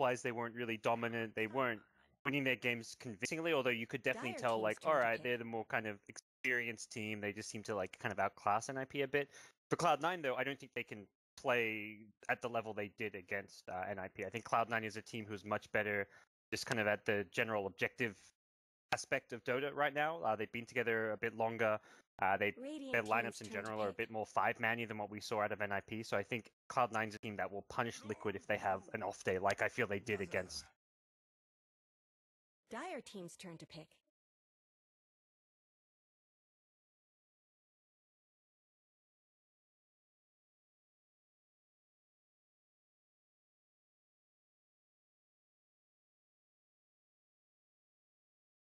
wise, they weren't really dominant. They weren't winning their games convincingly, although you could definitely Dire tell, team's like, turn all to right, pick. they're the more kind of experienced team. They just seem to like kind of outclass NIP a bit. For Cloud9, though, I don't think they can play at the level they did against NIP. I think Cloud9 is a team who's much better just kind of at the general objective aspect of Dota right now. They've been together a bit longer. Their Radiant lineups team's in turn to general are a pick. bit more five-manny than what we saw out of NIP. So I think Cloud9's a team that will punish Liquid if they have an off day, like I feel they did against. Dire team's turn to pick.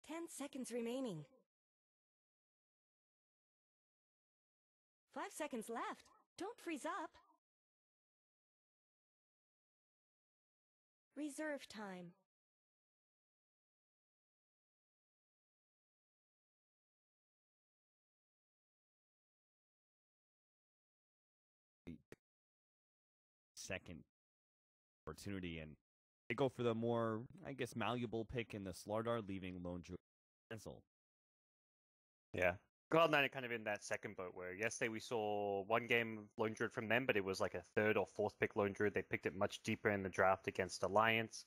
Ten seconds remaining. 5 seconds left. Don't freeze up. Reserve time. Second opportunity, and they go for the more, I guess, malleable pick in the Slardar, leaving Lone Druid cancel. Yeah. Cloud9 are kind of in that second boat where yesterday we saw one game of Lone Druid from them, but it was like a third or fourth pick Lone Druid. They picked it much deeper in the draft against Alliance.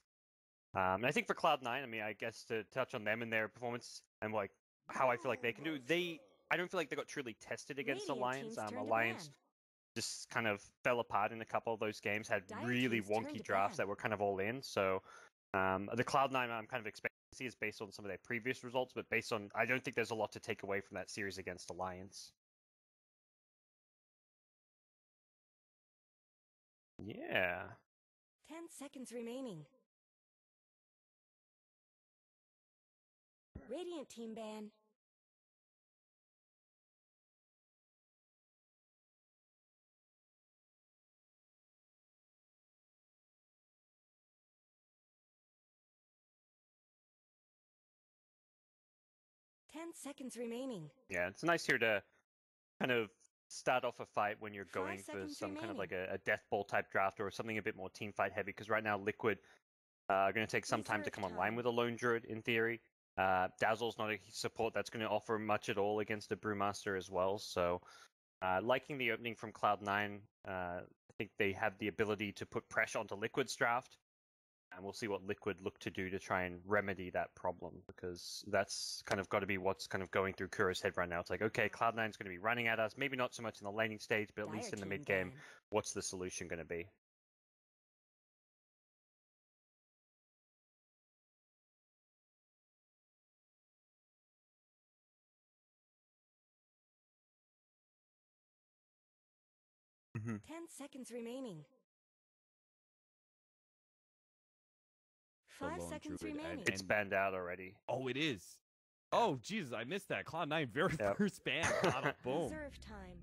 And I think for Cloud9, I mean, I guess to touch on them and their performance and like how I feel like they can do, I don't feel like they got truly tested against Radiant Alliance. team's turn to Alliance ban. just kind of fell apart in a couple of those games, had Dire really team's turn wonky to drafts ban. that were kind of all in. So the Cloud9 I'm kind of expecting to see is based on some of their previous results, but based on, I don't think there's a lot to take away from that series against Alliance. Yeah. 10 seconds remaining. Radiant team ban. Ten seconds remaining. Yeah, it's nice here to kind of start off a fight when you're 5 going for seconds some kind of like remaining. a death ball type draft or something a bit more team fight heavy, because right now Liquid are going to take some time to Reserve come online time. with a Lone Druid in theory. Dazzle's not a support that's going to offer much at all against a Brewmaster as well, so liking the opening from Cloud9. I think they have the ability to put pressure onto Liquid's draft, and we'll see what Liquid look to do to try and remedy that problem, because that's kind of got to be what's kind of going through Kuro's head right now. It's like, okay, Cloud9's going to be running at us, maybe not so much in the laning stage, but at Dire least in the team mid game, ban. what's the solution going to be? Mm-hmm. 10 seconds remaining. The 5 Lone seconds Druid, remaining. It's banned out already. Oh, it is. Oh, Jesus, I missed that. Cloud9, very Yep. first ban. Got it. Boom. Reserve time.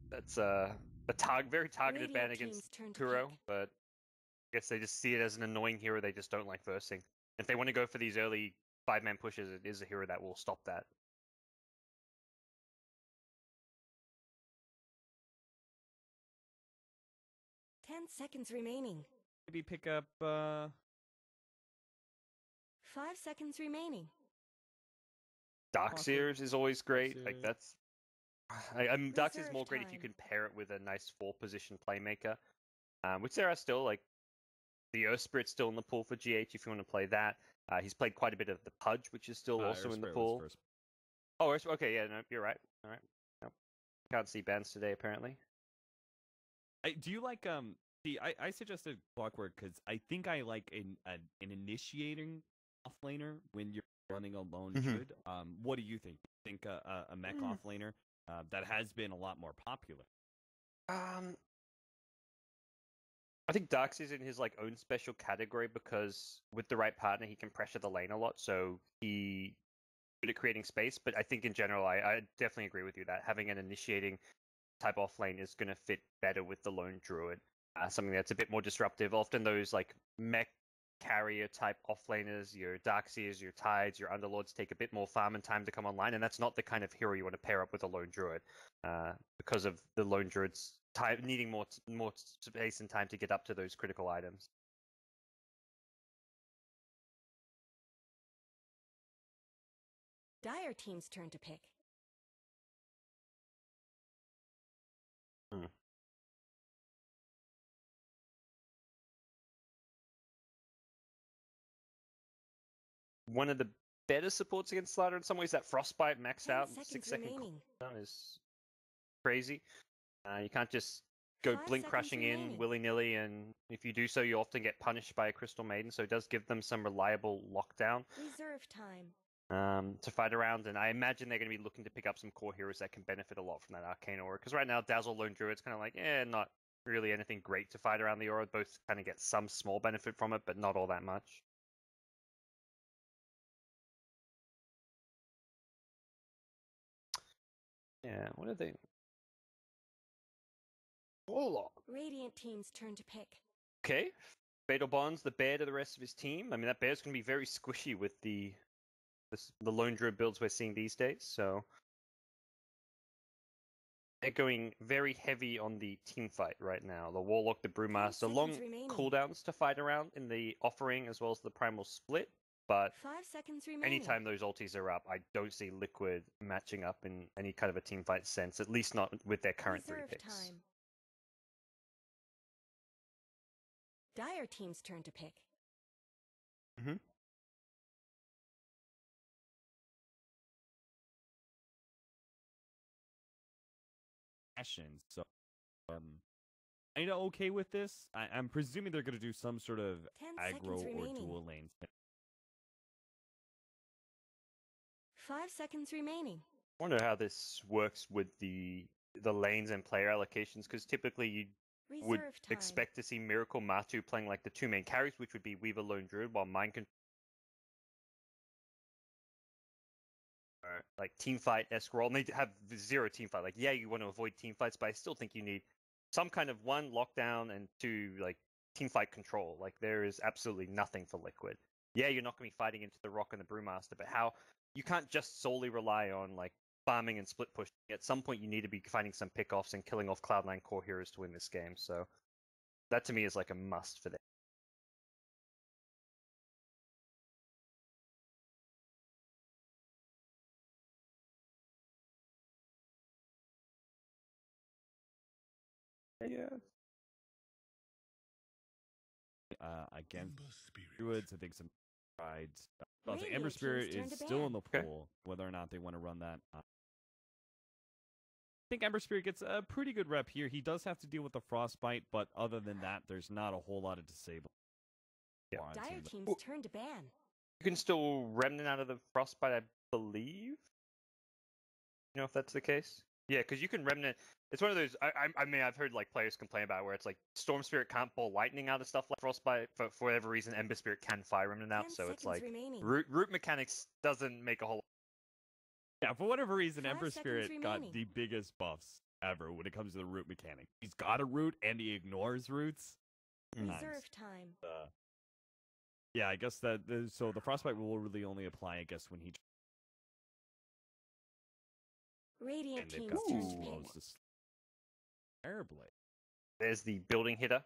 That's a very targeted ban Radiant against team's turn to Kuro, pick. but I guess they just see it as an annoying hero they just don't like versing. If they want to go for these early 5-man pushes, it is a hero that will stop that. Ten seconds remaining. Maybe pick up, 5 seconds remaining. Darkseers is always great. Like Darkseer. that's, Darkseer is Reserve more great if you time. can pair it with a nice 4-position playmaker, which there are still, like the Earth Spirit's still in the pool for GH if you want to play that. He's played quite a bit of the Pudge, which is still also in the pool. Oh, okay, yeah, no, you're right. All right, nope. Can't see bans today apparently. Do you like I suggested Clockwork because I think I like an initiating offlaner when you're running a lone druid. What do you think? You think a mech offlaner that has been a lot more popular? I think Darks is in his like own special category because with the right partner he can pressure the lane a lot, so he good at creating space. But I think in general I definitely agree with you that having an initiating type off lane is going to fit better with the lone druid. Something that's a bit more disruptive. Often those like mech carrier type offlaners, your Darkseers, your Tides, your Underlords take a bit more farm and time to come online, and that's not the kind of hero you want to pair up with a lone druid, because of the lone druid's time needing more space and time to get up to those critical items. Dire team's turn to pick. One of the better supports against Slider in some ways. That Frostbite maxed 10 out, seconds 6-second remaining. cooldown is crazy. You can't just go 5 blink seconds crushing in remaining. willy-nilly, and if you do so, you often get punished by a Crystal Maiden, so it does give them some reliable lockdown Reserve time. to fight around, and I imagine they're going to be looking to pick up some core heroes that can benefit a lot from that Arcane Aura, because right now, Dazzle, Lone Druid's kind of like, not really anything great to fight around the Aura. Both kind of get some small benefit from it, but not all that much. Yeah, what are they? Oh, Radiant team's turn to pick. okay. Fatal Bond's the bear to the rest of his team. I mean, that bear's going to be very squishy with the Lone Druid builds we're seeing these days, so they're going very heavy on the team fight right now. The Warlock, the Brewmaster, long seconds remaining. cooldowns to fight around in the offering as well as the Primal Split, but 5 seconds remaining. anytime those ultis are up, I don't see Liquid matching up in any kind of a team fight sense, at least not with their current Reserve 3 picks. time. Dire team's turn to pick. Mm-hmm. So, kind of okay with this. I'm presuming they're going to do some sort of 10 aggro seconds or remaining. dual lane. 5 seconds remaining. I wonder how this works with the lanes and player allocations, because typically you would Reserve time. expect to see Miracle Matu playing like the 2 main carries, which would be Weaver, Lone Druid, while Mind Control, like team fight, Escroll, and they have 0 team fight. Like, yeah, you want to avoid team fights, but I still think you need some kind of 1 lockdown and 2 like team fight control. Like, there is absolutely nothing for Liquid. Yeah, you're not going to be fighting into the Rock and the Brewmaster, but how you can't just solely rely on like farming and split pushing. At some point, you need to be finding some pickoffs and killing off Cloud9 core heroes to win this game. So that to me is like a must for them. Yeah. Against Druids, I think some prides. Well, the Ember Radiant Spirit team's turn is to still ban. in the Okay. pool, whether or not they want to run that. I think Ember Spirit gets a pretty good rep here. He does have to deal with the Frostbite, but other than that, there's not a whole lot of disable. Yeah. Dire team's Well- turn to ban. You can still Remnant out of the Frostbite, I believe. You know if that's the case? Yeah, because you can Remnant. It's one of those. I mean, I've heard like players complain about it where it's like Storm Spirit can't pull lightning out of stuff like Frostbite, but for whatever reason, Ember Spirit can fire Remnant out. 10 So it's seconds like remaining. root mechanics doesn't make a whole. Yeah, for whatever reason, 5 Ember seconds Spirit got remaining. the biggest buffs ever when it comes to the root mechanic. He's got a root and he ignores roots. Nice. Reserve time. Yeah, I guess that so the Frostbite will really only apply, I guess, when he Radiant and they've team's got turn two to pick. blows to Airblade. There's the building hitter,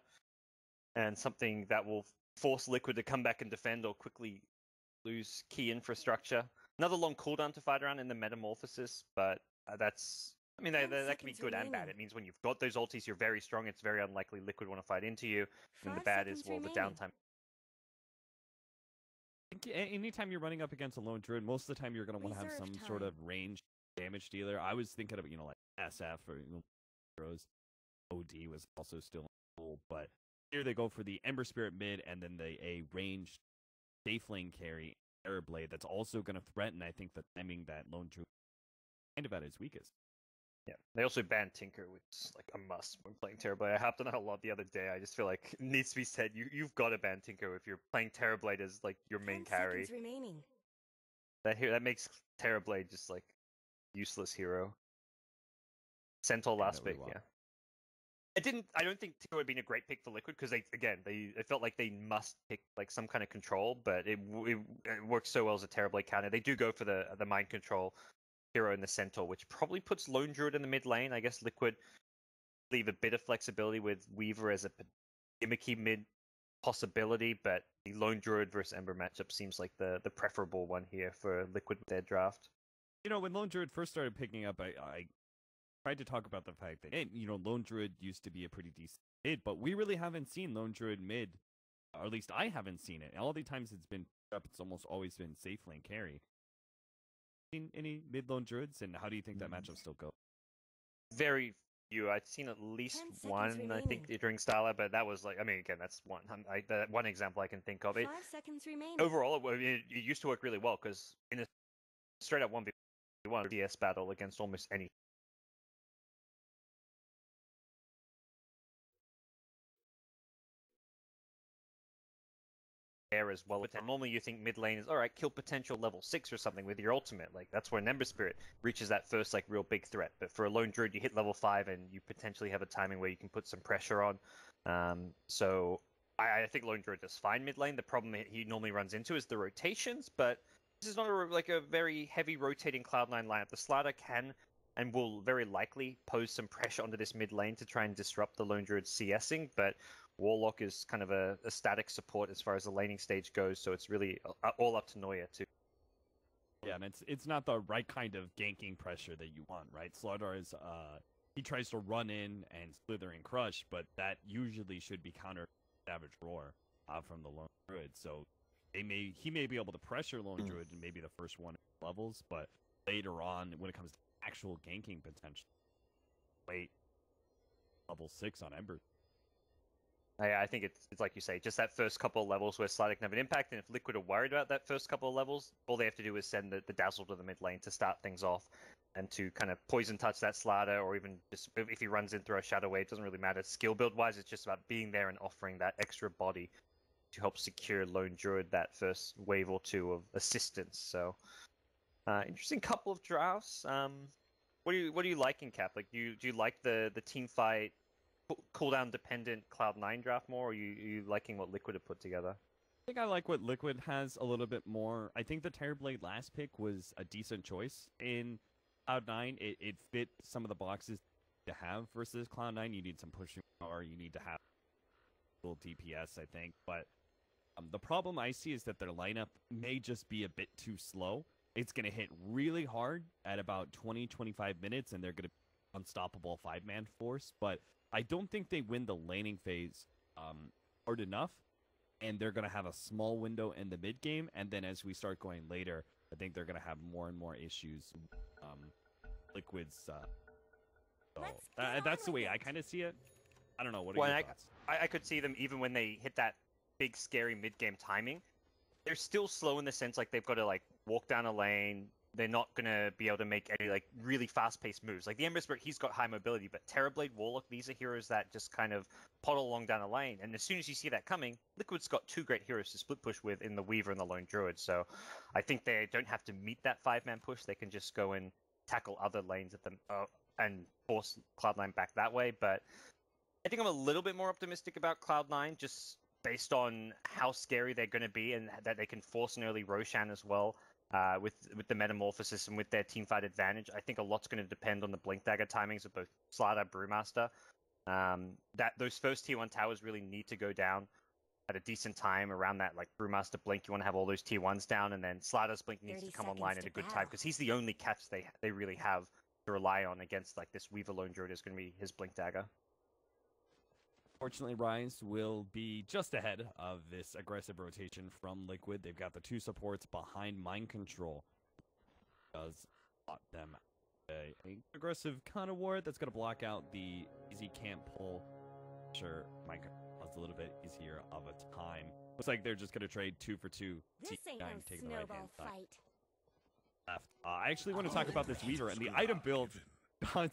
and something that will force Liquid to come back and defend or quickly lose key infrastructure. Another long cooldown to fight around in the Metamorphosis, but that's. I mean, 10 that can be seconds good and bad. remaining. It means when you've got those ultis, you're very strong. It's very unlikely Liquid want to fight into you. And the 5 bad is, seconds well, the remaining. downtime. I think anytime you're running up against a lone druid, most of the time you're going to want to have Reserve some sort time. of ranged damage dealer. I was thinking of, like SF or heroes. OD was also still cool, but here they go for the Ember Spirit mid and then a ranged safe lane carry Airblade that's also going to threaten, I think, the timing that lone druid kind of at its weakest. Yeah. They also banned Tinker, which is like a must when playing Terrorblade. I hopped on it a lot the other day. I just feel like it needs to be said. You've got to ban Tinker if you're playing Terrorblade as like your main 10 carry. seconds remaining. That makes Terrorblade just like useless hero. Centaur Yeah, last really pick, well. yeah. I don't think Tinker would have been a great pick for Liquid because it felt like they must pick like some kind of control, but it works so well as a Terrorblade counter. They do go for the mind control hero in the Centaur, which probably puts Lone Druid in the mid lane. I guess Liquid leave a bit of flexibility with Weaver as a gimmicky mid possibility, but the Lone Druid versus Ember matchup seems like the preferable one here for Liquid with their draft. You know, when Lone Druid first started picking up, I tried to talk about the fact that, you know, Lone Druid used to be a pretty decent mid, but we really haven't seen Lone Druid mid, or at least I haven't seen it. All the times it's been up, it's almost always been safe lane carry. Seen any mid Lone Druids, and how do you think that matchup still goes? Very few. I've seen at least 10 seconds one, I think, remaining. during Starlight, but that was like, I mean, again, that's one. That one example I can think of. 5 seconds remaining. Overall, it used to work really well because in a straight up 1v1 DS battle against almost any air as well. And normally you think mid lane is alright, kill potential level 6 or something with your ultimate. Like that's where Ember Spirit reaches that first like real big threat. But for a lone druid, you hit level 5 and you potentially have a timing where you can put some pressure on. So I think lone druid is fine mid lane. The problem he normally runs into is the rotations, but this is not like a very heavy rotating Cloud9 lineup. The Slider can and will very likely pose some pressure onto this mid lane to try and disrupt the lone druid CSing, but Warlock is kind of a static support as far as the laning stage goes, so it's really all up to Neuer too. Yeah, and it's not the right kind of ganking pressure that you want, right? Slardar is he tries to run in and slither and crush, but that usually should be countered Savage Roar from the Lone Druid. So he may be able to pressure Lone Druid in maybe the first one levels, but later on when it comes to actual ganking potential, wait level 6 on Ember. I think it's like you say, just that first couple of levels where Slider can have an impact, and if Liquid are worried about that first couple of levels, all they have to do is send the Dazzle to the mid lane to start things off, and to kind of poison touch that Slider, or even just if he runs in through a Shadow Wave, doesn't really matter. Skill build wise, it's just about being there and offering that extra body to help secure Lone Druid that first wave or two of assistance. So, interesting couple of drafts. What do you like in Cap? Like, do you like the team fight cooldown dependent Cloud9 draft more, or are you liking what Liquid have put together? I think I like what Liquid has a little bit more. I think the Terrorblade last pick was a decent choice in Cloud9. It fit some of the boxes to have versus Cloud9. You need some pushing power. You need to have a little DPS, I think. But the problem I see is that their lineup may just be a bit too slow. It's going to hit really hard at about 20-25 minutes, and they're going to be unstoppable 5-man force. But I don't think they win the laning phase hard enough, and they're going to have a small window in the mid game, and then as we start going later, I think they're going to have more and more issues. Liquid's, so that's the way I kind of see it. I don't know. What are your thoughts? I could see them even when they hit that big scary mid game timing. They're still slow in the sense like they've got to like walk down a lane. They're not going to be able to make any like really fast-paced moves. Like the Ember Spirit, he's got high mobility, but Terrorblade, Warlock, these are heroes that just kind of poddle along down a lane. And as soon as you see that coming, Liquid's got two great heroes to split push with in the Weaver and the Lone Druid. So I think they don't have to meet that 5-man push. They can just go and tackle other lanes at them and force Cloud9 back that way. But I think I'm a little bit more optimistic about Cloud9 just based on how scary they're going to be and that they can force an early Roshan as well. With the Metamorphosis and with their teamfight advantage, I think a lot's going to depend on the Blink Dagger timings of both Slider, Brewmaster. That those first tier 1 towers really need to go down at a decent time around that like Brewmaster Blink. You want to have all those tier 1s down, and then Slider's Blink needs to come online at a good time because he's the only catch they really have to rely on against like this Weaver Lone Druid is going to be his Blink Dagger. Fortunately, Rise will be just ahead of this aggressive rotation from Liquid. They've got the 2 supports behind Mind Control. Does spot them a aggressive kind of ward that's going to block out the easy camp pull. Sure, Mind Control is a little bit easier of a time. Looks like they're just going to trade 2 for 2. This ain't no snowball fight. Left. I actually want to talk about this Weaver and the item build.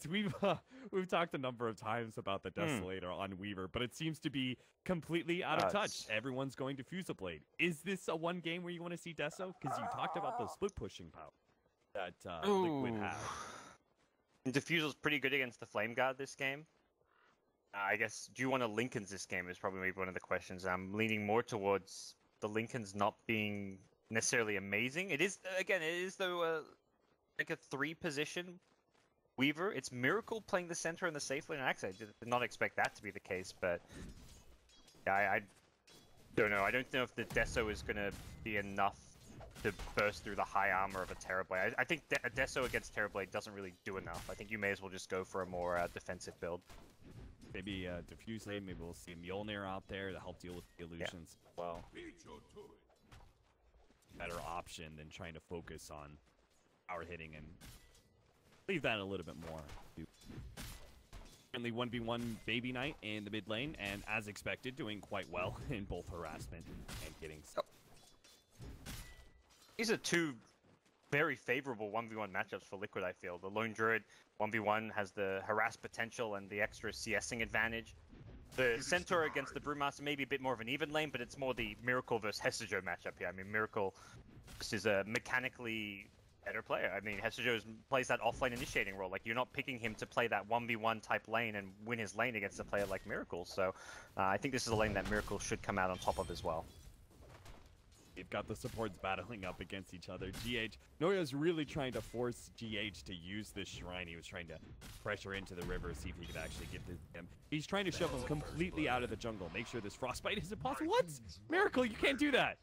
We've talked a number of times about the Desolator on Weaver, but it seems to be completely out of touch. Everyone's going to Fuseblade. Is this a one game where you want to see Deso? Because you talked about the split pushing power that Liquid has. Diffusel's pretty good against the Flame Guard this game. I guess, do you want to Linken's this game is probably one of the questions. I'm leaning more towards the Linken's not being necessarily amazing. It is, again, though like a 3-position Weaver. It's Miracle playing the center and the safe lane. Actually, I did not expect that to be the case, but yeah, I don't know. I don't know if the Deso is going to be enough to burst through the high armor of a Terrorblade. I think a Deso against Terrorblade doesn't really do enough. I think you may as well just go for a more defensive build. Maybe Diffuse Lane, maybe we'll see Mjolnir out there to help deal with the illusions as well. Better option than trying to focus on power hitting and leave that a little bit more. Currently 1v1 Baby Knight in the mid lane, and as expected, doing quite well in both harassment and getting stuff. These are two very favorable 1v1 matchups for Liquid, I feel. The Lone Druid 1v1 has the harass potential and the extra CSing advantage. The Centaur against the Brewmaster may be a bit more of an even lane, but it's more the Miracle versus Hestejo matchup here. I mean, Miracle is a mechanically better player. I mean, Hestejo plays that offlane initiating role. Like, you're not picking him to play that 1v1 type lane and win his lane against a player like Miracle. So I think this is a lane that Miracle should come out on top of as well. You've got the supports battling up against each other. Noya's really trying to force GH to use this shrine. He was trying to pressure into the river, see if he could actually get this him. He's trying to shove him completely out of the jungle. Make sure this frostbite isn't possible. What? Miracle, you can't do that.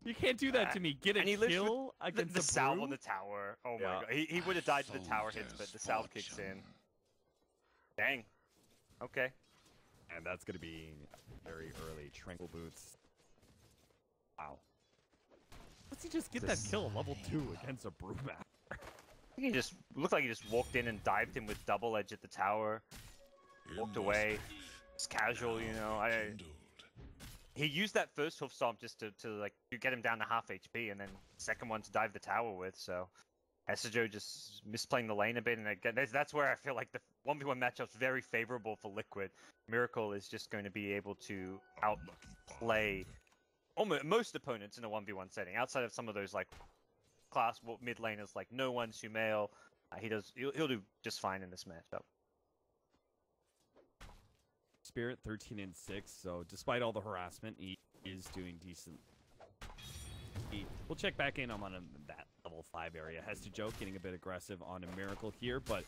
You can't do that to me. Get a kill against the salve on the tower. Oh my god. He would have died to the tower hits, but the salve kicks in. Dang. Okay. And that's going to be very early. Tranquil Boots. Wow. Let's he just get that kill level 2 against a Brewmaster? He just looked like he just walked in and dived him with double edge at the tower. Walked away. It's casual, you know. He used that first hoof stomp just to get him down to half HP, and then second one to dive the tower with. So Hestejo just misplaying the lane a bit, and again, that's where I feel like the 1v1 matchup's very favorable for Liquid. Miracle is just going to be able to outplay almost most opponents in a 1v1 setting, outside of some of those like class mid laners like No One, Sumail. He'll do just fine in this matchup. Spirit 13 and 6, so despite all the harassment, he is doing decent. We'll check back in on that level 5 area. Hestejo getting a bit aggressive on a Miracle here, but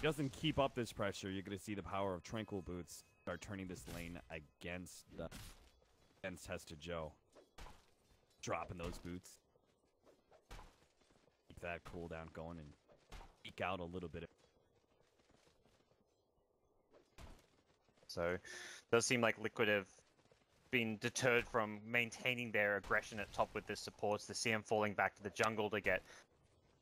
he doesn't keep up this pressure. You're going to see the power of Tranquil Boots start turning this lane against Hestejo. Dropping those boots. Keep that cooldown going and eke out a little bit. So it does seem like Liquid have been deterred from maintaining their aggression at top with the supports. The CM falling back to the jungle to get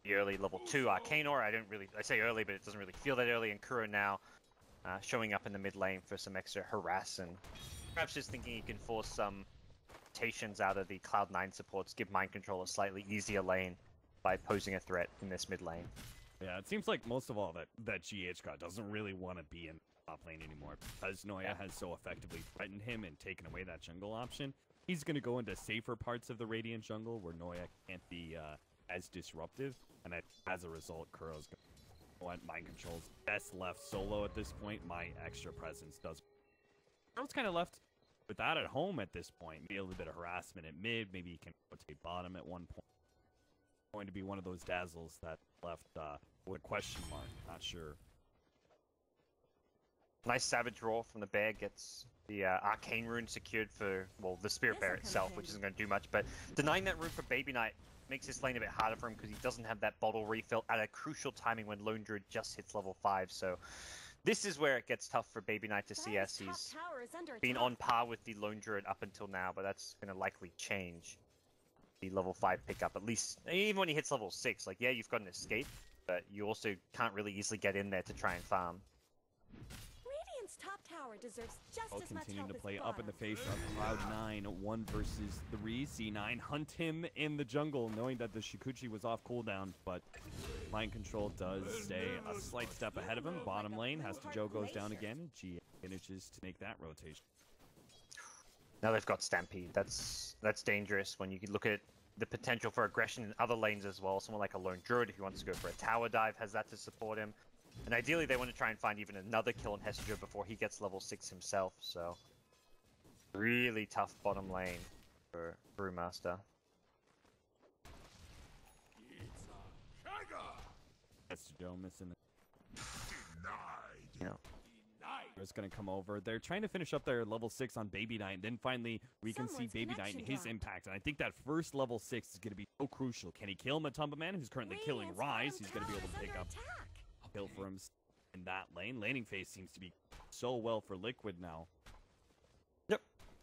the early level 2 Arcanor. I say early, but it doesn't really feel that early. And Kuro now showing up in the mid lane for some extra harass, and perhaps just thinking he can force some rotations out of the Cloud9 supports, give Mind Control a slightly easier lane by posing a threat in this mid lane. Yeah, it seems like most of all that GH god doesn't really want to be in top lane anymore, because Noya has so effectively threatened him and taken away that jungle option. He's going to go into safer parts of the Radiant jungle where Noya can't be as disruptive, and as a result, Kuro's going to want Mind Control's best left solo at this point. My extra presence does. Kuro's kind of left with that at home at this point. Maybe a little bit of harassment at mid. Maybe he can rotate bottom at one point. Going to be one of those dazzles that left with a question mark. Not sure. Nice Savage Roar from the bear, gets the Arcane Rune secured for, well, the Spirit Bear itself, which isn't going to do much, but denying that rune for Baby Knight makes this lane a bit harder for him because he doesn't have that bottle refill at a crucial timing when Lone Druid just hits level 5, so this is where it gets tough for Baby Knight to CS. He's been on par with the Lone Druid up until now, but that's going to likely change the level 5 pickup, at least, even when he hits level 6. Like, yeah, you've got an escape, but you also can't really easily get in there to try and farm. Radiant's top tower deserves just as much Continuing help to play as up in the bottom. face of Cloud9, 1 versus 3. C9 hunt him in the jungle, knowing that the Shikuchi was off cooldown, but Mind Control does stay a slight step ahead of him. Bottom lane, Hestejo goes down again, and G manages to make that rotation. Now they've got Stampede. That's dangerous when you can look at the potential for aggression in other lanes as well. Someone like a Lone Druid, if he wants to go for a tower dive, has that to support him. And ideally, they want to try and find even another kill on Hestejo before he gets level 6 himself. So, really tough bottom lane for Brewmaster. Hestejo missing the... You know, is going to come over. They're trying to finish up their level 6 on Baby Knight. Then finally, we can see Someone's Baby Knight and connection his dropped. impact. And I think that first level 6 is going to be so crucial. Can he kill Matumba Man, who's currently killing Radiant's Rise? bottom He's going to be able to tower is pick under up attack. a kill for him in that lane. Laning phase seems to be so well for Liquid now. Yep.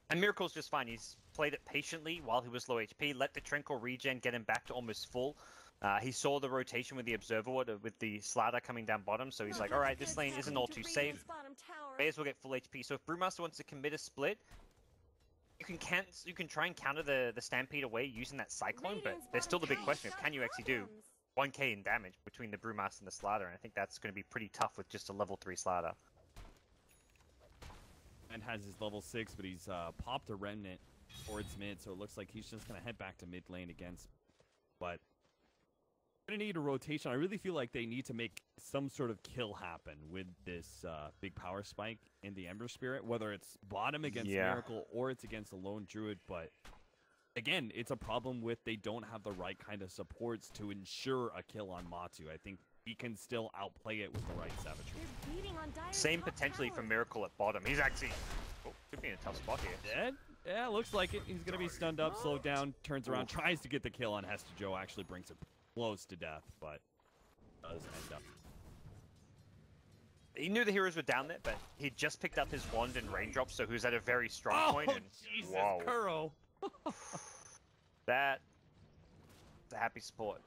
And Miracle's just fine. He's played it patiently while he was low HP, let the Trinkle regen get him back to almost full. He saw the rotation with the Observer Ward with the Slatter coming down bottom, so he's like, alright, this lane isn't all too safe. May as well get full HP. So if Brewmaster wants to commit a split, you can try and counter the Stampede away using that Cyclone, but there's still the big question of can you actually do 1k in damage between the Brewmaster and the Slatter, and I think that's going to be pretty tough with just a level 3 Slatter. And has his level 6, but he's popped a Remnant towards mid, so it looks like he's just going to head back to mid lane against. But going to need a rotation. I really feel like they need to make some sort of kill happen with this big power spike in the Ember Spirit, whether it's bottom against Miracle or it's against a lone Druid. But again, it's a problem with they don't have the right kind of supports to ensure a kill on Matu. I think he can still outplay it with the right Savagery. Same potentially for Miracle at bottom. He's actually could be in a tough spot here. Dead? Yeah, looks like it. He's going to be stunned up, slowed down, turns around, tries to get the kill on Hesta Joe, actually brings it close to death, but does end up. He knew the heroes were down there, but he just picked up his wand and raindrops, so he was at a very strong point. And Jesus, whoa, Kuro. that's a happy support.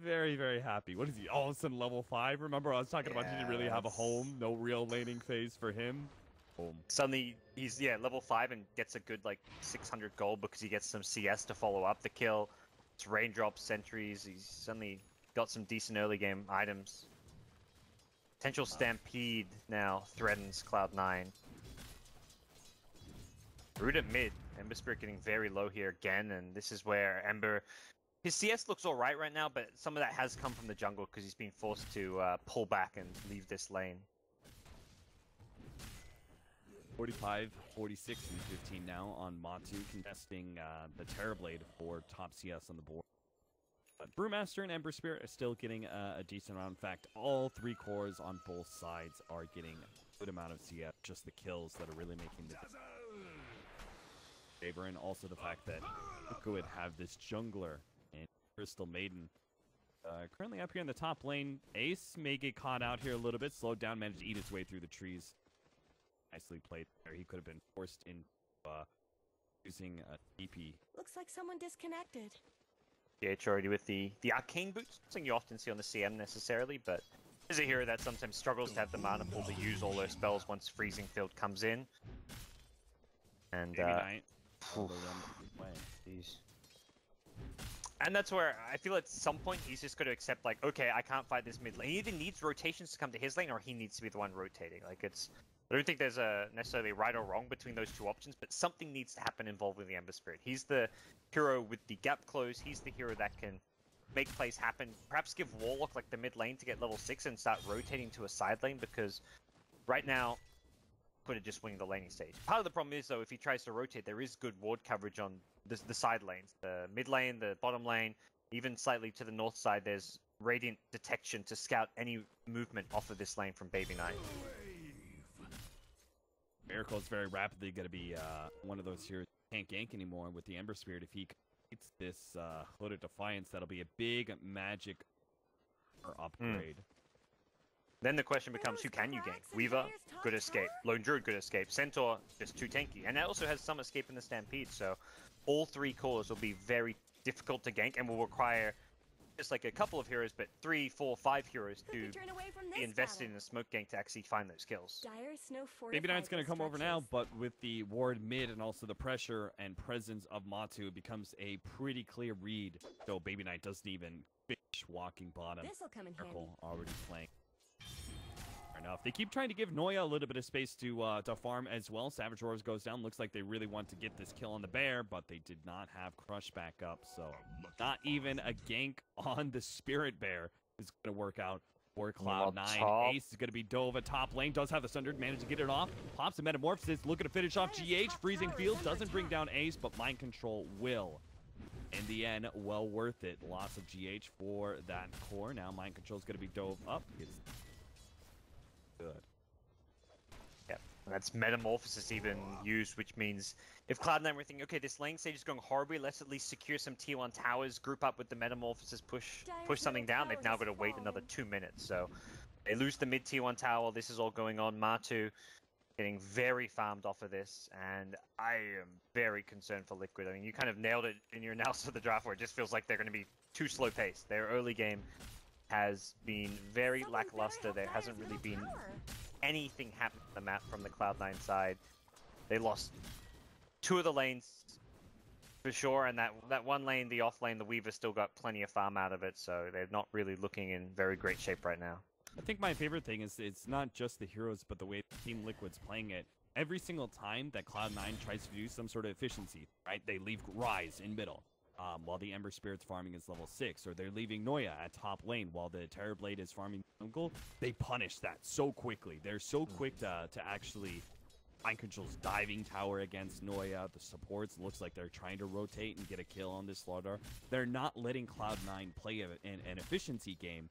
Very, very happy. What is he? All of a sudden level 5? Remember I was talking about he didn't really have a home, no real laning phase for him. Boom. Suddenly he's level 5 and gets a good like 600 gold because he gets some CS to follow up the kill. It's raindrops, sentries. He's suddenly got some decent early game items. Potential Stampede now threatens Cloud9. Root at mid. Ember Spirit getting very low here again, and this is where Ember... His CS looks alright right now, but some of that has come from the jungle because he's been forced to pull back and leave this lane. 45, 46, and 15 now on Matu, contesting the Terrorblade for top CS on the board. But Brewmaster and Ember Spirit are still getting a decent amount. In fact, all 3 cores on both sides are getting a good amount of CS, just the kills that are really making the favor, and also the fact that Liquid have this jungler in Crystal Maiden. Currently up here in the top lane, Ace may get caught out here a little bit, slowed down, managed to eat his way through the trees. Nicely played there. He could have been forced into using a TP. Looks like someone disconnected. GH already with the arcane boots, something you often see on the CM necessarily, but is a hero that sometimes struggles to have the mana pool to use all their spells once Freezing Field comes in. And and that's where I feel at some point he's just got to accept, like, okay, I can't fight this mid lane. He either needs rotations to come to his lane, or he needs to be the one rotating. Like, I don't think there's a necessarily right or wrong between those two options, but something needs to happen involving the Ember Spirit. He's the hero with the gap close. He's the hero that can make plays happen. Perhaps give Warlock like the mid lane to get level 6 and start rotating to a side lane, because right now could have just winning the laning stage. Part of the problem is, though, if he tries to rotate, there is good ward coverage on the side lanes. The mid lane, the bottom lane, even slightly to the north side, there's Radiant Detection to scout any movement off of this lane from Baby Knight. Miracle is very rapidly going to be one of those heroes who can't gank anymore with the Ember Spirit. If he completes this Hood of Defiance, that'll be a big magic upgrade. Then the question becomes, who can you gank? Weaver, good escape. Lone Druid, good escape. Centaur, just too tanky. And that also has some escape in the Stampede, so all 3 cores will be very difficult to gank and will require just like a couple of heroes, but 3, 4, 5 heroes to be invested in a smoke gank to actually find those kills. Baby Knight's going to come over now, but with the ward mid and also the pressure and presence of Matu, it becomes a pretty clear read. So Baby Knight doesn't even finish walking bottom. Miracle already playing. Enough. They keep trying to give Noya a little bit of space to farm as well. Savage Roars goes down. Looks like they really want to get this kill on the bear, but they did not have Crush back up, so not even a gank on the Spirit Bear is going to work out for Cloud9. Ace is going to be dove at top lane. Does have the Sundered, managed to get it off. Pops a Metamorphosis, looking to finish off GH. Freezing Field doesn't bring down Ace, but Mind Control will. In the end, well worth it. Loss of GH for that core. Now Mind Control is going to be dove up. It's good. That's Metamorphosis even used, which means if Cloud9 were thinking, okay, this lane stage is going horribly, let's at least secure some tier 1 towers, group up with the Metamorphosis, push something down, they've now got to wait another 2 minutes. So they lose the mid tier 1 tower, this is all going on. Matu getting very farmed off of this, and I am very concerned for Liquid. I mean, you kind of nailed it in your analysis of the draft where it just feels like they're going to be too slow paced. Their early game has been very lackluster. There hasn't really been anything happen on the map from the Cloud9 side. They lost 2 of the lanes for sure, and that one lane, the off lane, the Weaver still got plenty of farm out of it, so they're not really looking in very great shape right now. I think my favorite thing is it's not just the heroes, but the way Team Liquid's playing it. Every single time that Cloud9 tries to do some sort of efficiency, right? They leave Ryze in middle, while the Ember Spirit's farming is level 6, or they're leaving Noya at top lane while the Terrorblade is farming jungle. They punish that so quickly. They're so quick to actually mind control's diving tower against Noya. The supports looks like they're trying to rotate and get a kill on this Slardar. They're not letting Cloud9 play an efficiency game.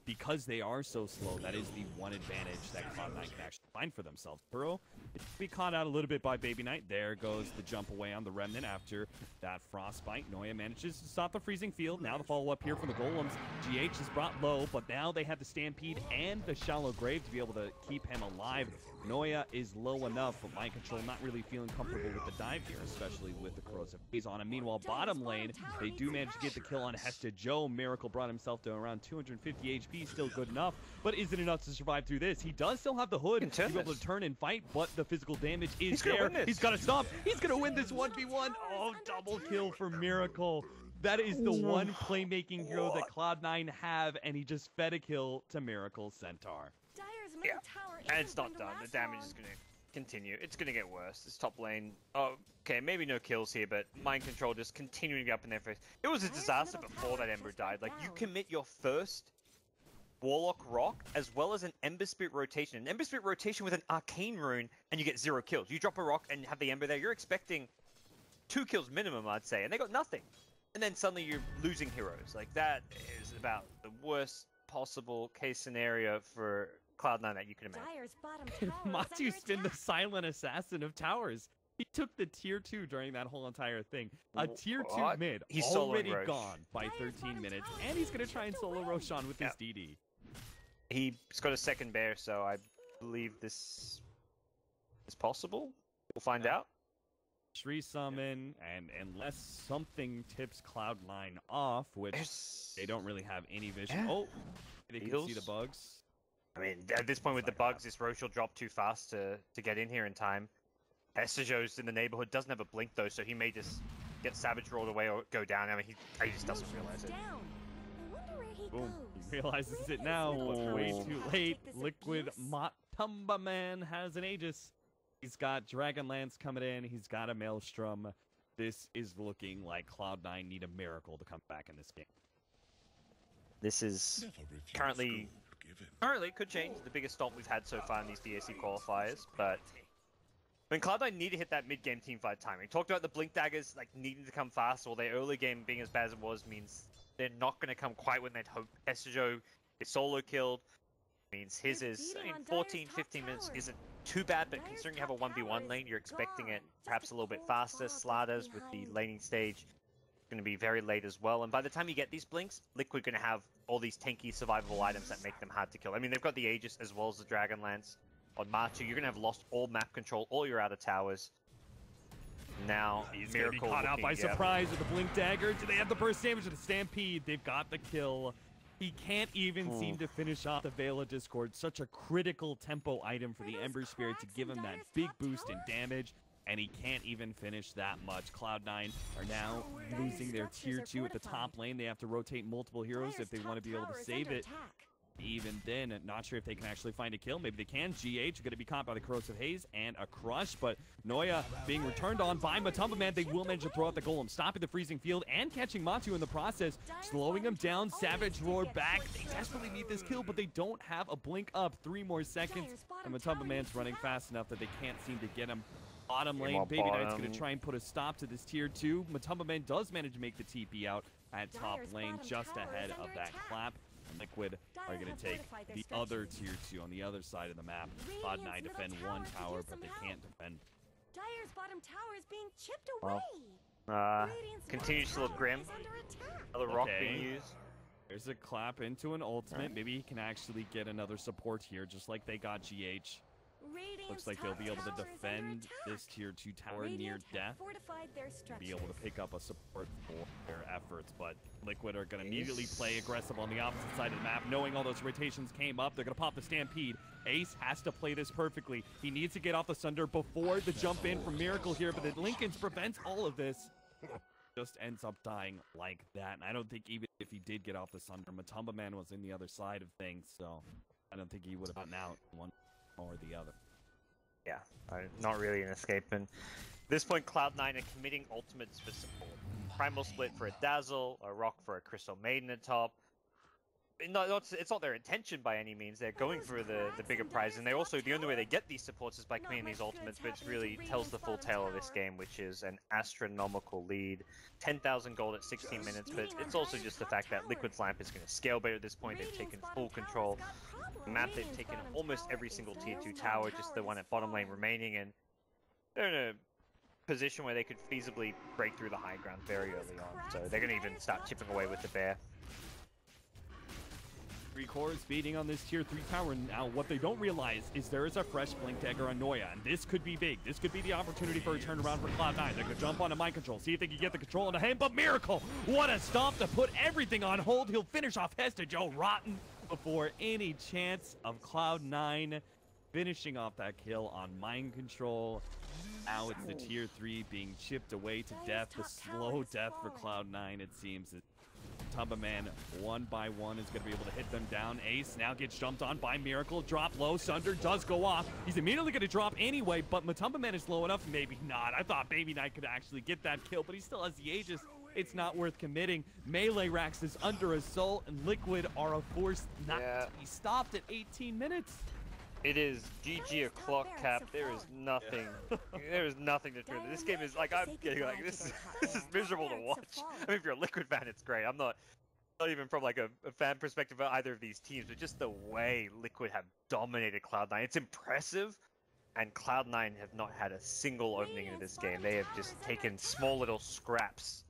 Because they are so slow, that is the one advantage that Cloud9 can actually find for themselves. Burrow, be caught out a little bit by Baby Knight. There goes the jump away on the Remnant after that Frostbite. Noya manages to stop the freezing field. Now the follow-up here from the Golems. GH is brought low, but now they have the Stampede and the Shallow Grave to be able to keep him alive. Noya is low enough, but mind control not really feeling comfortable with the dive here, especially with the corrosive haze on him. Meanwhile, bottom lane, they do manage to get the kill on Hesta Joe. Miracle brought himself to around 250 HP, still good enough, but isn't enough to survive through this. He does still have the hood to be able to turn and fight, but the physical damage is there. He's got to stop. He's going to win this 1v1. Oh, double kill for Miracle. That is the one playmaking hero that Cloud9 have, and he just fed a kill to Miracle Centaur. Yeah, and it's not done. The damage is going to continue. It's going to get worse. This top lane, oh, okay, maybe no kills here, but mind control just continuing to get up in their face. It was a disaster before that Ember died. Like, you commit your first Warlock Rock as well as an Ember Spirit rotation. An Ember Spirit rotation with an Arcane Rune, and you get 0 kills. You drop a rock and have the Ember there. You're expecting 2 kills minimum, I'd say, and they got nothing. And then suddenly you're losing heroes. Like, that is about the worst possible case scenario for Cloud9 that you can imagine. Matu's been the silent assassin of towers. He took the tier 2 during that whole entire thing. A tier 2 mid, he's already gone by 13 minutes, and he's going to try and solo Roshan with his DD. He's got a second bear, so I believe this is possible. We'll find out. Shri summon, and unless something tips Cloud9 off, which they don't really have any vision. Yeah. Oh, they can see the bugs. I mean, at this point with the bugs, this Roche will drop too fast to get in here in time. Estajo's in the neighborhood, doesn't have a blink though, so he may just get Savage rolled away or go down. I mean, he just doesn't realize it. Boom. He realizes it now, but way too late. Liquid Matumba Man has an Aegis. He's got Dragonlance coming in. He's got a Maelstrom. This is looking like Cloud9 need a miracle to come back in this game. This is currently could change. The biggest stomp we've had so far in these DAC qualifiers, but when Cloud9 need to hit that mid-game teamfight timing. We talked about the Blink Daggers like needing to come fast, or their early game being as bad as it was means they're not going to come quite when they'd hope. Estajo is solo killed. Means his is, I mean, 14, 15 minutes isn't too bad, but considering you have a 1v1 lane, you're expecting it perhaps a little bit faster. Slardars with the laning stage going to be very late as well, and by the time you get these blinks, Liquid going to have all these tanky survivable items that make them hard to kill. I mean, they've got the Aegis as well as the Dragonlance. On Matu, you're going to have lost all map control, all your outer towers. Now, he's going to be caught out by surprise with the Blink Dagger. Do they have the burst damage of the Stampede? They've got the kill. He can't even seem to finish off the Veil of Discord. Such a critical tempo item for the Ember Spirit to give him that big boost in damage, and he can't even finish that much. Cloud9 are now losing their tier 2 at the top lane. They have to rotate multiple heroes if they want to be able to save it. Even then, not sure if they can actually find a kill. Maybe they can. GH going to be caught by the Corrosive Haze and a Crush, but Noya being returned on by Matumba Man. They will manage to throw out the Golem, stopping the freezing field and catching Matu in the process, slowing him down. Savage Roar back. They desperately need this kill, but they don't have a blink up. 3 more seconds, and Matumba Man's running fast enough that they can't seem to get him. Bottom lane, Baby Knight's going to try and put a stop to this tier 2. Matumba Man does manage to make the TP out at top lane, just ahead of that clap. Liquid are going to take the other tier 2 on the other side of the map. Cloud9 defend one tower, but they can't defend. Dire's bottom tower is being chipped Well, away. continues to look grim. Another rock being used. There's a clap into an ultimate. Maybe he can actually get another support here, just like they got GH. Looks like they'll be able to defend this tier 2 tower near death. Be able to pick up a support for their efforts, but Liquid are going to immediately play aggressive on the opposite side of the map. Knowing all those rotations came up, they're going to pop the Stampede. Ace has to play this perfectly. He needs to get off the Sunder before the jump in from Miracle here, but the Lincolns prevents all of this. Just ends up dying like that. And I don't think even if he did get off the Sunder, Matumba Man was in the other side of things, so I don't think he would have gotten out one or the other. Yeah, not really an escape. And at this point, Cloud9 are committing ultimates for support. Primal Split for a Dazzle, a Rock for a Crystal Maiden at top. It's not their intention by any means. They're going for the bigger prize, and they also, the only way they get these supports is by committing these ultimates, but it really tells the full tale of this game, which is an astronomical lead. 10,000 gold at 16 minutes, but it's also just the fact that Liquid's Lamp is going to scale better at this point. They've taken full control. The map, they've taken almost every single tier 2 tower, just the one at bottom lane remaining, and they're in a position where they could feasibly break through the high ground very early on. So they're going to even start chipping away with the bear. 3 cores beating on this tier 3 tower. Now, what they don't realize is there is a fresh Blink Dagger on Noya, and this could be big. This could be the opportunity for a turnaround for Cloud9. They're going to jump onto mind control, see if they can get the control into him, but Miracle! What a stop to put everything on hold. He'll finish off Hesta Joe rotten before any chance of Cloud9 finishing off that kill on mind control. Now it's the tier 3 being chipped away to death. The slow death for Cloud9, it seems. Matumba Man, one by one, is going to be able to hit them down. Ace now gets jumped on by Miracle. Drop low. Sunder does go off. He's immediately going to drop anyway, but Matumba Man is low enough. Maybe not. I thought Baby Knight could actually get that kill, but he still has the Aegis. It's not worth committing. Melee Rax is under assault, and Liquid are a force not to be stopped at 18 minutes. It is GG a clock cap. There is nothing. There is nothing to do. This game is like, I'm getting like this is miserable to watch. I mean, if you're a Liquid fan, it's great. I'm not even from like a fan perspective of either of these teams, but just the way Liquid have dominated Cloud9. It's impressive, and Cloud9 have not had a single opening into this game. They have just taken small little scraps.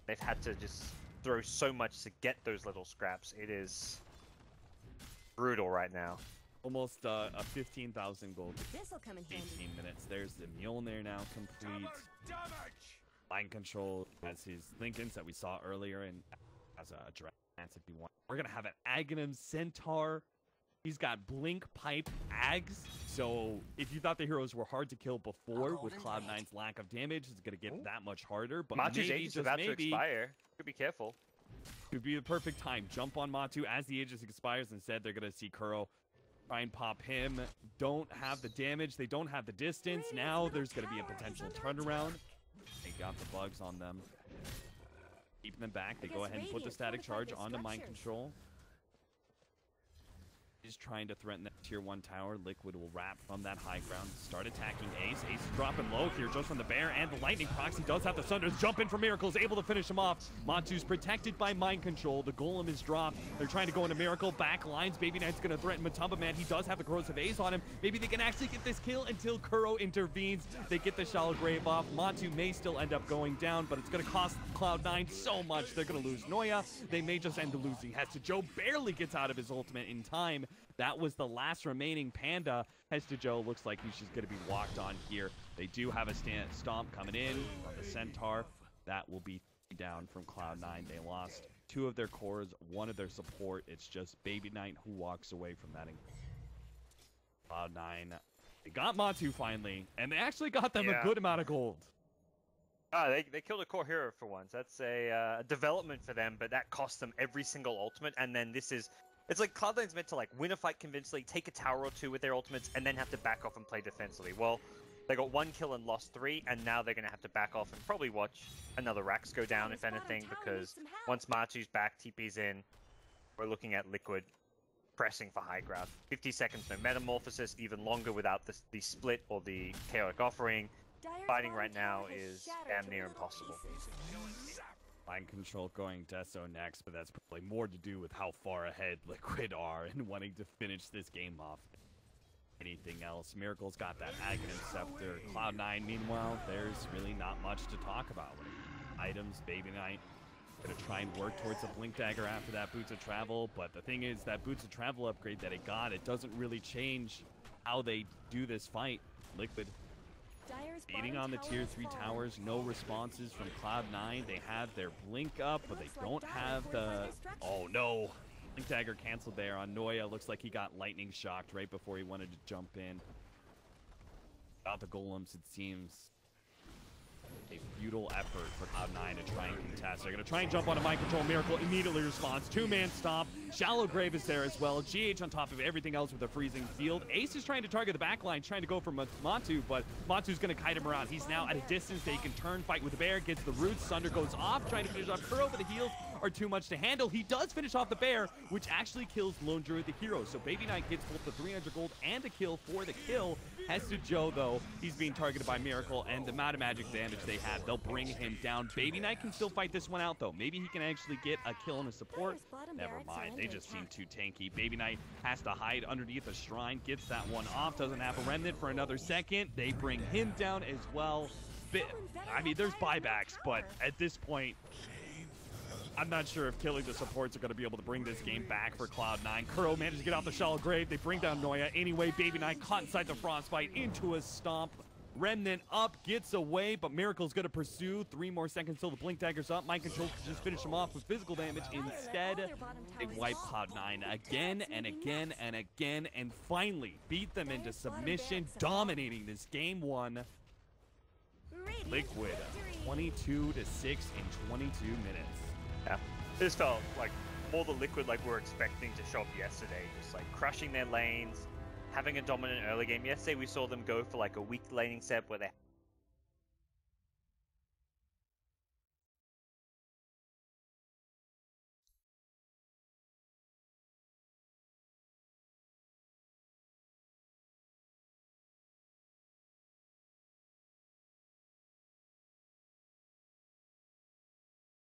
They've had to just throw so much to get those little scraps. It is brutal right now. Almost a 15,000 gold. 18 minutes. There's the Mjolnir now complete. Mind control as his Lincolns that we saw earlier, and as a Drance if you want. We're gonna have an Aghanim Centaur. He's got Blink Pipe Ags. So if you thought the heroes were hard to kill before, with Cloud9's lack of damage, it's gonna get that much harder. But Matu's maybe, Aegis is about to expire. Could be careful. Could be the perfect time. Jump on Matu as the Aegis expires. Instead, they're gonna see Kuro. Try and pop him. Don't have the damage. They don't have the distance. Now there's going to be a potential turnaround. They got the bugs on them. Keeping them back. They go ahead and put the static charge onto mind control. He's trying to threaten that tier 1 tower. Liquid will wrap from that high ground. Start attacking Ace. Ace is dropping low here just from the bear and the lightning procs. He does have the Sunders. Jump in for Miracle. Is able to finish him off. Matu's protected by mind control. The golem is dropped. They're trying to go into Miracle. Back lines. Baby Knight's going to threaten Matumba Man. He does have the corrosive Ace on him. Maybe they can actually get this kill until Kuro intervenes. They get the Shallow Grave off. Matu may still end up going down, but it's going to cost Cloud9 so much. They're going to lose Noya. They may just end up losing Hesta. Joe barely gets out of his ultimate in time. That was the last remaining Panda. Hesta Joe looks like he's just going to be walked on here. They do have a stomp coming in on the Centaur. That will be down from Cloud9. They lost 2 of their cores, 1 of their support. It's just Baby Knight who walks away from that. Cloud9, they got Matu finally, and they actually got them a good amount of gold. They killed a core hero for once. That's a development for them, but that cost them every single ultimate, and then this is... It's like Cloud9's meant to like win a fight convincingly, take a tower or 2 with their ultimates, and then have to back off and play defensively. Well, they got 1 kill and lost 3, and now they're going to have to back off and probably watch another Rax go down, if anything, because once Matu's back, TP's in, we're looking at Liquid pressing for high ground. 50 seconds, no Metamorphosis, even longer without the split or the Chaotic Offering. Fighting right now is damn near impossible. Mind Control going Deso next, but that's probably more to do with how far ahead Liquid are and wanting to finish this game off. Anything else? Miracle's got that Aghanim Scepter. Cloud9, meanwhile, there's really not much to talk about. Items, Baby Knight, gonna try and work towards a Blink Dagger after that Boots of Travel, but the thing is that Boots of Travel upgrade that it got, it doesn't really change how they do this fight. Liquid beating on the tier 3 towers, no responses from Cloud9. They have their Blink up, but they don't have the... Oh no! Blink Dagger canceled there on Noya. Looks like he got lightning shocked right before he wanted to jump in. Without the golems, it seems a futile effort for Cloud9 to try and contest. They're going to try and jump on a Mind Control. Miracle immediately responds. Two-man stop. Shallow Grave is there as well. GH on top of everything else with a freezing field. Ace is trying to target the backline, trying to go for Matu, but Matu's going to kite him around. He's now at a distance. They can turn, fight with the bear, gets the roots. Sunder goes off, trying to finish off Kuro, but the heals are too much to handle. He does finish off the bear, which actually kills Lone Druid the hero. So Baby Knight gets both the 300 gold and a kill for the kill. Heads to Joe, though. He's being targeted by Miracle, and the amount of magic damage they have, they'll bring him down. Baby Knight can still fight this one out, though. Maybe he can actually get a kill and a support. Never mind. They just seem too tanky. Baby Knight has to hide underneath a shrine, gets that one off, doesn't have a remnant for another second. They bring him down as well. I mean, there's buybacks, but at this point, I'm not sure if killing the supports are going to be able to bring this game back for Cloud9. Kuro managed to get off the Shallow Grave. They bring down Noya. Anyway, Baby Knight caught inside the Frostbite into a stomp. Remnant up, gets away, but Miracle's going to pursue. 3 more seconds till the Blink Dagger's up. Mind Control can just finish him off with physical damage. Instead, they wipe Cloud9 again and again and again, and finally beat them into submission, dominating this game 1. Liquid, 22-6 in 22 minutes. Yeah, this felt like more the Liquid like we were expecting to show up yesterday, just like crushing their lanes, having a dominant early game. Yesterday we saw them go for like a weak laning set where they